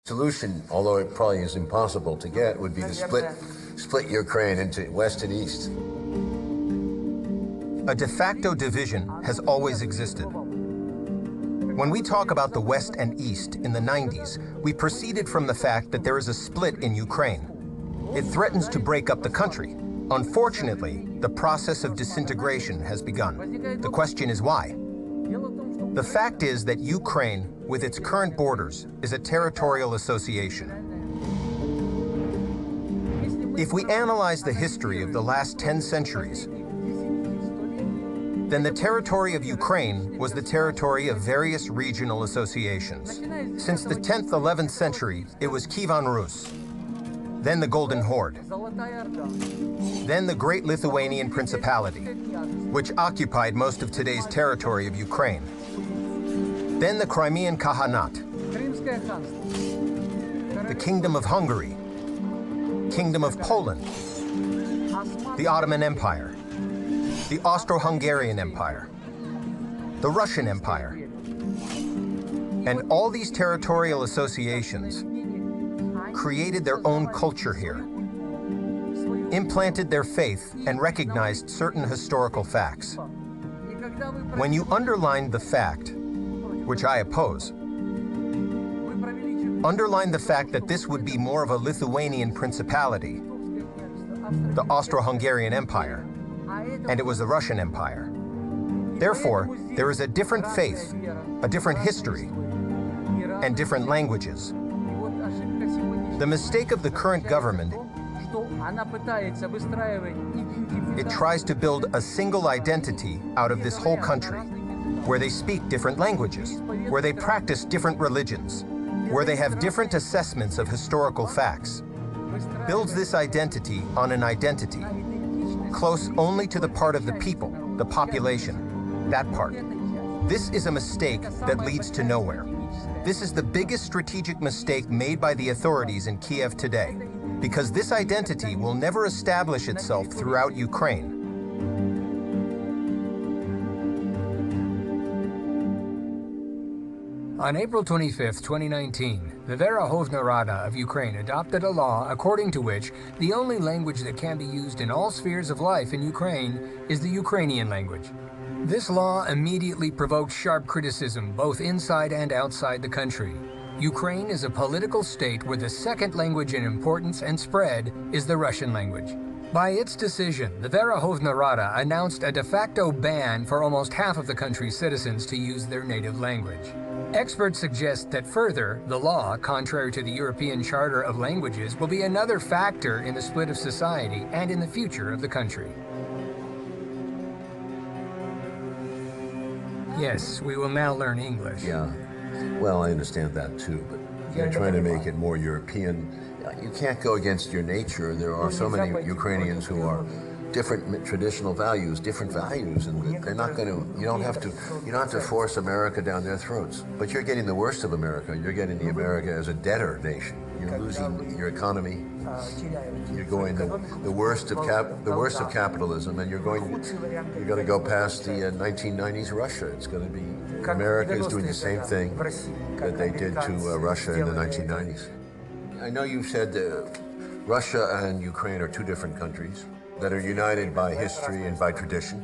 Solution, although it probably is impossible to get, would be to split Ukraine into West and East. A de facto division has always existed. When we talk about the West and East in the 90s, we proceeded from the fact that there is a split in Ukraine. It threatens to break up the country. Unfortunately, the process of disintegration has begun. The question is why? The fact is that Ukraine, with its current borders, is a territorial association. If we analyze the history of the last 10 centuries, then the territory of Ukraine was the territory of various regional associations. Since the 10th, 11th century, it was Kievan Rus, then the Golden Horde, then the Great Lithuanian Principality, which occupied most of today's territory of Ukraine, then the Crimean Khaganate, the Kingdom of Hungary, Kingdom of Poland, the Ottoman Empire, the Austro-Hungarian Empire, the Russian Empire. And all these territorial associations created their own culture here, implanted their faith, and recognized certain historical facts. When you underline the fact, which I oppose, underline the fact that this would be more of a Lithuanian principality, the Austro-Hungarian Empire, and it was the Russian Empire. Therefore, there is a different faith, a different history, and different languages. The mistake of the current government, it tries to build a single identity out of this whole country, where they speak different languages, where they practice different religions, where they have different assessments of historical facts, builds this identity on an identity close only to the part of the people, the population, that part. This is a mistake that leads to nowhere. This is the biggest strategic mistake made by the authorities in Kiev today, because this identity will never establish itself throughout Ukraine. On April 25, 2019, the Verkhovna Rada of Ukraine adopted a law according to which the only language that can be used in all spheres of life in Ukraine is the Ukrainian language. This law immediately provoked sharp criticism both inside and outside the country. Ukraine is a political state where the second language in importance and spread is the Russian language. By its decision, the Verkhovna Rada announced a de facto ban for almost half of the country's citizens to use their native language. Experts suggest that further, the law, contrary to the European Charter of Languages, will be another factor in the split of society and in the future of the country. Yes, we will now learn English. Yeah, well, I understand that too, but you're trying to make it more European. You can't go against your nature. There are so many Ukrainians who are different traditional values, and they're not going to. You don't have to force America down their throats. But you're getting the worst of America. You're getting the America as a debtor nation. You're losing your economy. You're going the worst of capitalism, and you're going to go past the 1990s Russia. It's going to be America is doing the same thing that they did to Russia in the 1990s. I know you've said Russia and Ukraine are two different countries that are united by history and by tradition.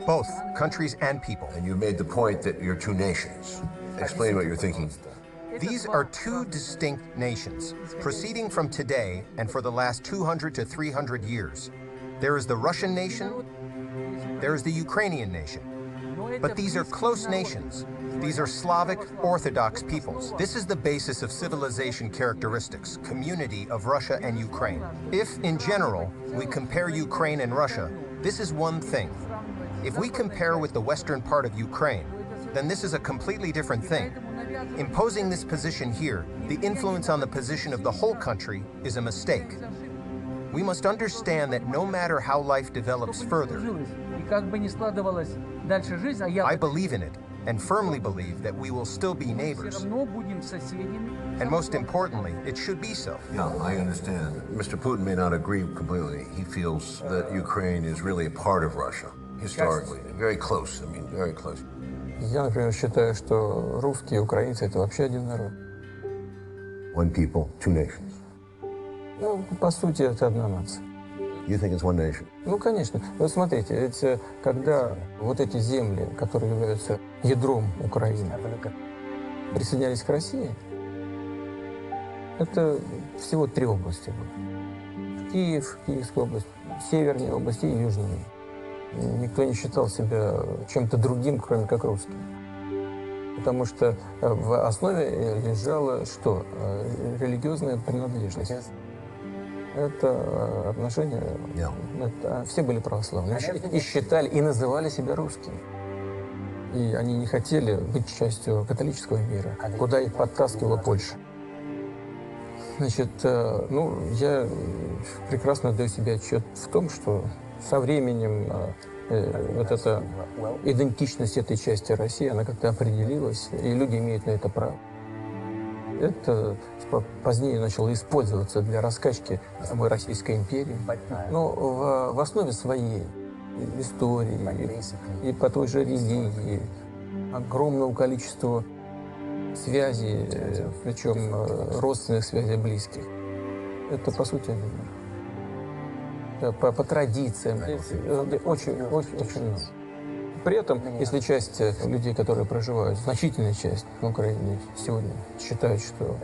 Both countries and people. And you made the point that you're two nations. Explain what you're thinking. These are two distinct nations, proceeding from today and for the last 200 to 300 years. There is the Russian nation, there is the Ukrainian nation. But these are close nations. These are Slavic Orthodox peoples. This is the basis of civilization characteristics, community of Russia and Ukraine. If, in general, we compare Ukraine and Russia, this is one thing. If we compare with the western part of Ukraine, then this is a completely different thing. Imposing this position here, the influence on the position of the whole country, is a mistake. We must understand that no matter how life develops further, I believe in it and firmly believe that we will still be neighbors. And most importantly, it should be so. Yeah, I understand. Mr. Putin may not agree completely. He feels that Ukraine is really a part of Russia, historically. Very close, very close. Я, например, считаю, что русские и украинцы – это вообще один народ. One people, two nations. Ну, по сути, это одна нация. You think it's one nation? Ну, конечно. Вот смотрите, ведь когда вот эти земли, которые являются ядром Украины, присоединялись к России, это всего 3 области было. Киев, Киевская область, Северная область и Южная. Никто не считал себя чем-то другим, кроме как русским. Потому что в основе лежала что? Религиозная принадлежность. Это отношения, все были православные. И считали, и называли себя русскими. И они не хотели быть частью католического мира, куда их подтаскивала Польша. Значит, ну, я прекрасно даю себе отчет в том, что со временем вот эта идентичность этой части России, она как-то определилась, и люди имеют на это право. Это позднее начало использоваться для раскачки самой Российской империи. Но в основе своей истории и по той же религии огромного количества связей, причем родственных связей близких. Это, по сути, по традициям. Очень много. При этом, если часть людей, которые проживают, значительная часть на Украине сегодня считают, что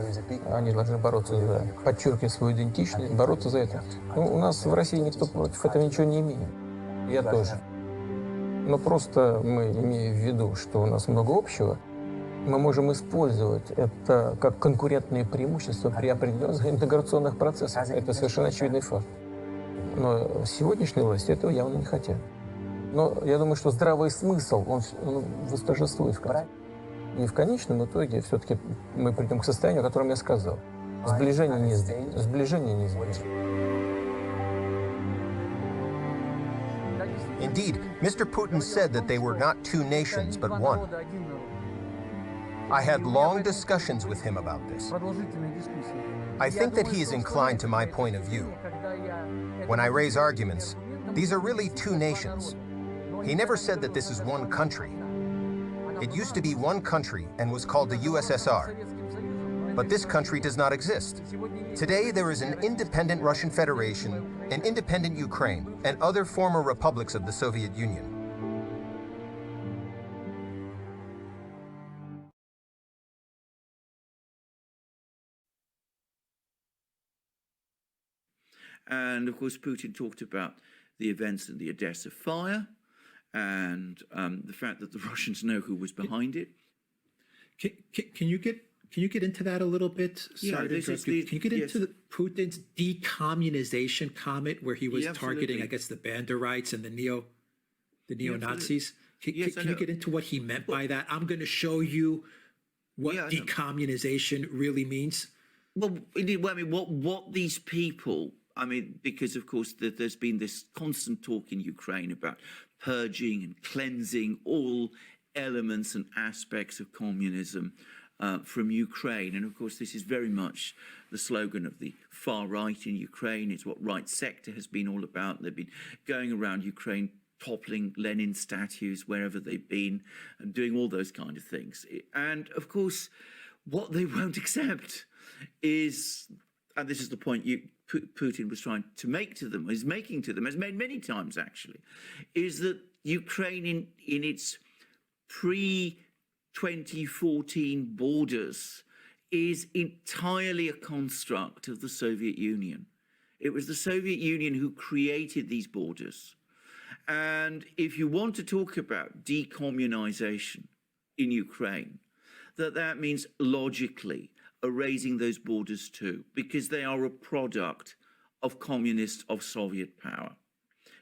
они должны бороться за подчеркивать свою идентичность, бороться за это. Ну, у нас в России никто против этого ничего не имеет. Я тоже. Но просто мы, имея в виду, что у нас много общего, мы можем использовать это как конкурентные преимущества при определенных интеграционных процессах. Это совершенно очевидный факт. Но сегодняшние власти этого явно не хотят. Но я думаю, что здравый смысл, он восторжествует в конце. И в конечном итоге все-таки мы придем к состоянию, о котором я сказал. Сближение неизбежно. Сближение неизбежно. Indeed, Mr. Putin said that they were not two nations, but one. I had long discussions with him about this. I think that he is inclined to my point of view. When I raise arguments, these are really two nations. He never said that this is one country. It used to be one country and was called the USSR. But this country does not exist. Today there is an independent Russian Federation, an independent Ukraine, and other former republics of the Soviet Union. And of course, Putin talked about the events in the Odessa fire and the fact that the Russians know who was behind it. Can you get into that a little bit? Yeah, Sorry to interrupt you. Can you get into the Putin's decommunization comment where he was targeting, I guess, the Banderites and the neo-Nazis? Can you get into what he meant by that? I'm going to show you what decommunization really means. Well, indeed, well, I mean, what these people, I mean, because of course there's been this constant talk in Ukraine about purging and cleansing all elements and aspects of communism from Ukraine. And of course, this is very much the slogan of the far right in Ukraine. It's what Right Sector has been all about. They've been going around Ukraine toppling Lenin statues wherever they've been and doing all those kind of things. And of course, what they won't accept is, and this is the point Putin was trying to make to them, is making to them, has made many times actually, is that Ukraine in its pre-2014 borders is entirely a construct of the Soviet Union. It was the Soviet Union who created these borders. And if you want to talk about decommunization in Ukraine, that means logically erasing those borders too, because they are a product of communist, of Soviet power.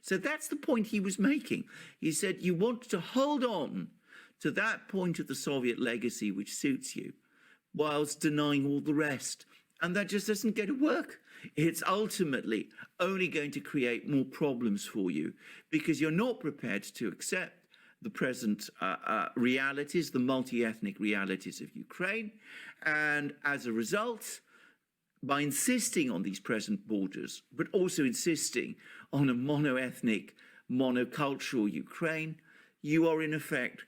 So that's the point he was making. He said, you want to hold on to that point of the Soviet legacy which suits you, whilst denying all the rest. And that just doesn't going to work. It's ultimately only going to create more problems for you because you're not prepared to accept the present realities, the multi-ethnic realities of Ukraine. And as a result, by insisting on these present borders, but also insisting on a mono-ethnic, monocultural Ukraine, you are in effect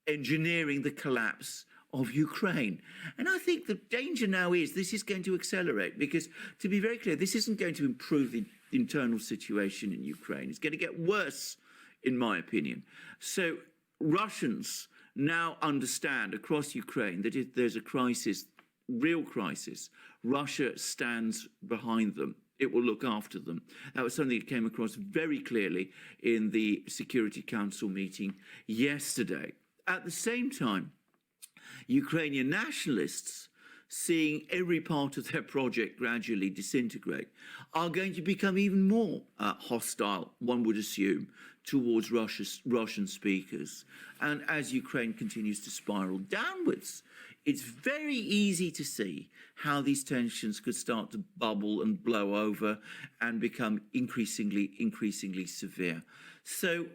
engineering the collapse of Ukraine. And I think the danger now is this is going to accelerate because, to be very clear, this isn't going to improve the internal situation in Ukraine. It's going to get worse, in my opinion. So Russians now understand across Ukraine that if there's a crisis, real crisis, Russia stands behind them. It will look after them. That was something that came across very clearly in the Security Council meeting yesterday. At the same time, Ukrainian nationalists, seeing every part of their project gradually disintegrate, are going to become even more hostile, one would assume, towards Russian speakers. And as Ukraine continues to spiral downwards, it's very easy to see how these tensions could start to bubble and blow over and become increasingly severe. So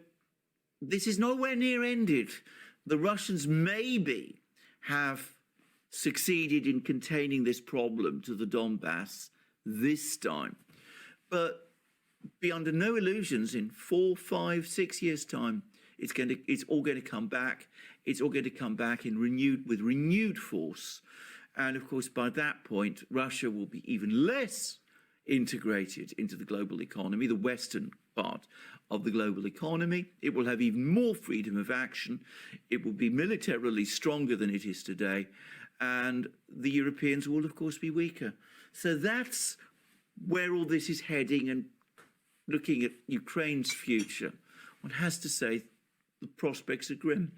this is nowhere near ended. The Russians maybe have succeeded in containing this problem to the Donbass this time. But be under no illusions, in 4, 5, 6 years' time, it's all going to come back. It's all going to come back with renewed force. And of course, by that point, Russia will be even less integrated into the global economy, the Western part of the global economy. It will have even more freedom of action. It will be militarily stronger than it is today. And the Europeans will, of course, be weaker. So that's where all this is heading. And looking at Ukraine's future, one has to say the prospects are grim.